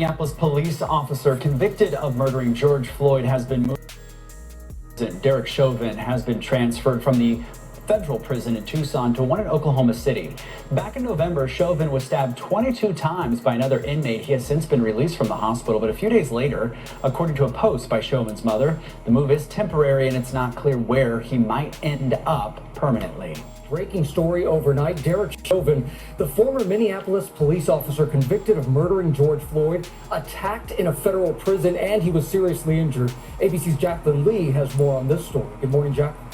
Minneapolis police officer convicted of murdering George Floyd has been moved. Derek Chauvin has been transferred from the federal prison in Tucson to one in Oklahoma City. Back in November, Chauvin was stabbed 22 times by another inmate. He has since been released from the hospital, but a few days later, according to a post by Chauvin's mother, the move is temporary and it's not clear where he might end up permanently. Breaking story overnight, Derek Chauvin, the former Minneapolis police officer convicted of murdering George Floyd, attacked in a federal prison, and he was seriously injured. ABC's Jacqueline Lee has more on this story. Good morning, Jacqueline.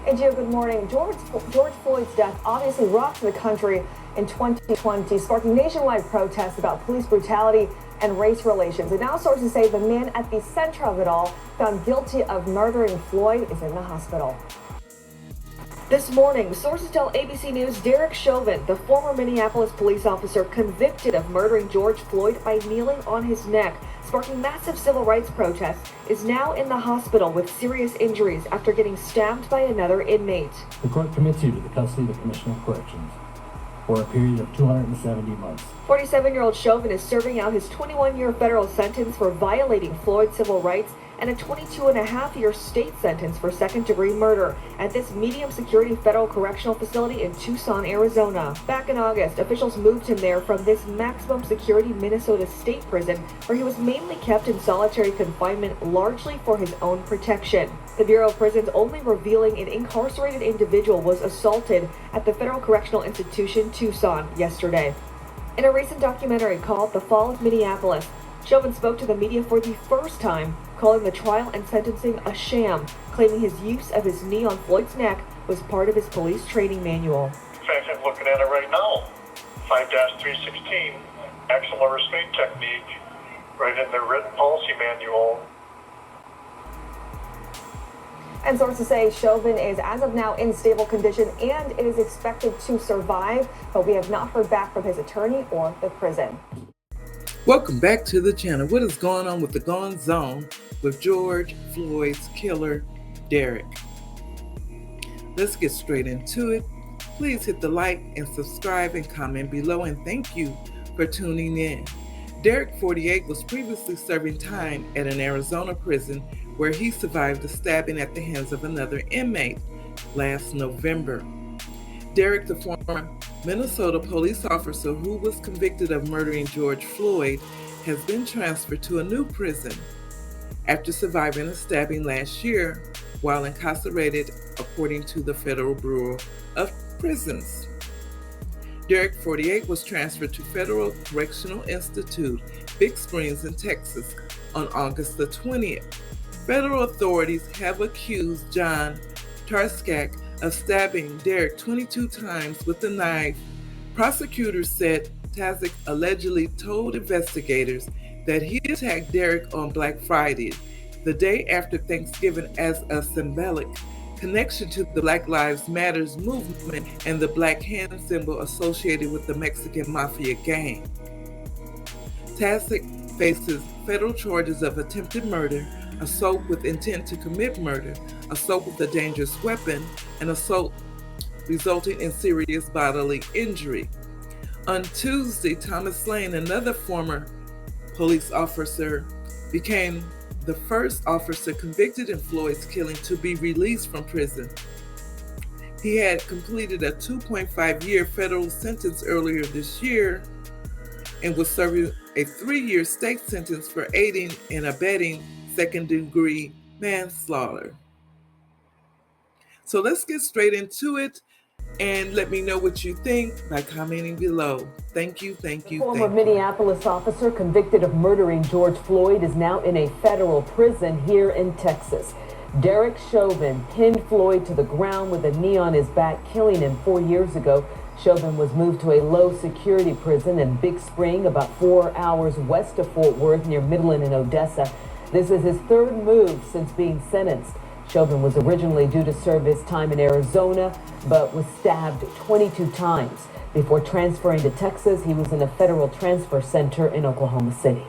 Hey, Gio, good morning. George Floyd's death obviously rocked the country in 2020, sparking nationwide protests about police brutality and race relations. And now sources say the man at the center of it all, found guilty of murdering Floyd, is in the hospital. This morning, sources tell ABC News Derek Chauvin, the former Minneapolis police officer convicted of murdering George Floyd by kneeling on his neck, sparking massive civil rights protests, is now in the hospital with serious injuries after getting stabbed by another inmate. The court commits you to the custody of the Commissioner of Corrections for a period of 270 months. 47-year-old Chauvin is serving out his 21-year federal sentence for violating Floyd's civil rights and a 22-and-a-half-year state sentence for second-degree murder at this medium-security federal correctional facility in Tucson, Arizona. Back in August, officials moved him there from this maximum-security Minnesota state prison, where he was mainly kept in solitary confinement largely for his own protection. The Bureau of Prisons only revealing an incarcerated individual was assaulted at the Federal Correctional Institution, Tucson, yesterday. In a recent documentary called The Fall of Minneapolis, Chauvin spoke to the media for the first time, calling the trial and sentencing a sham, claiming his use of his knee on Floyd's neck was part of his police training manual. In fact, I'm looking at it right now. 5-316, axillary restraint technique, right in the written policy manual. And sources say Chauvin is, as of now, in stable condition and it is expected to survive, but we have not heard back from his attorney or the prison. Welcome back to the channel. What is going on with the Gone Zone with George Floyd's killer, Derek? Let's get straight into it. Please hit the like and subscribe and comment below, and thank you for tuning in. Derek, 48, was previously serving time at an Arizona prison where he survived a stabbing at the hands of another inmate last November. Derek, the former Minnesota police officer who was convicted of murdering George Floyd, has been transferred to a new prison after surviving a stabbing last year while incarcerated, according to the Federal Bureau of Prisons. Derek, 48, was transferred to Federal Correctional Institute, Big Springs in Texas, on August the 20th. Federal authorities have accused John Tarskak of stabbing Derek 22 times with a knife. Prosecutors said Tarskak allegedly told investigators that he attacked Derek on Black Friday, the day after Thanksgiving, as a symbolic connection to the Black Lives Matter movement and the black hand symbol associated with the Mexican Mafia gang. Tarskak faces federal charges of attempted murder, assault with intent to commit murder, assault with a dangerous weapon, and assault resulting in serious bodily injury. On Tuesday, Thomas Lane, another former police officer, became the first officer convicted in Floyd's killing to be released from prison. He had completed a 2.5-year federal sentence earlier this year and was serving a 3-year state sentence for aiding and abetting second-degree manslaughter. So let's get straight into it, and let me know what you think by commenting below. Thank you. Former Minneapolis officer convicted of murdering George Floyd is now in a federal prison here in Texas. Derek Chauvin pinned Floyd to the ground with a knee on his back, killing him 4 years ago. Chauvin was moved to a low-security prison in Big Spring, about 4 hours west of Fort Worth, near Midland and Odessa. This is his third move since being sentenced. Chauvin was originally due to serve his time in Arizona, but was stabbed 22 times. Before transferring to Texas, he was in a federal transfer center in Oklahoma City.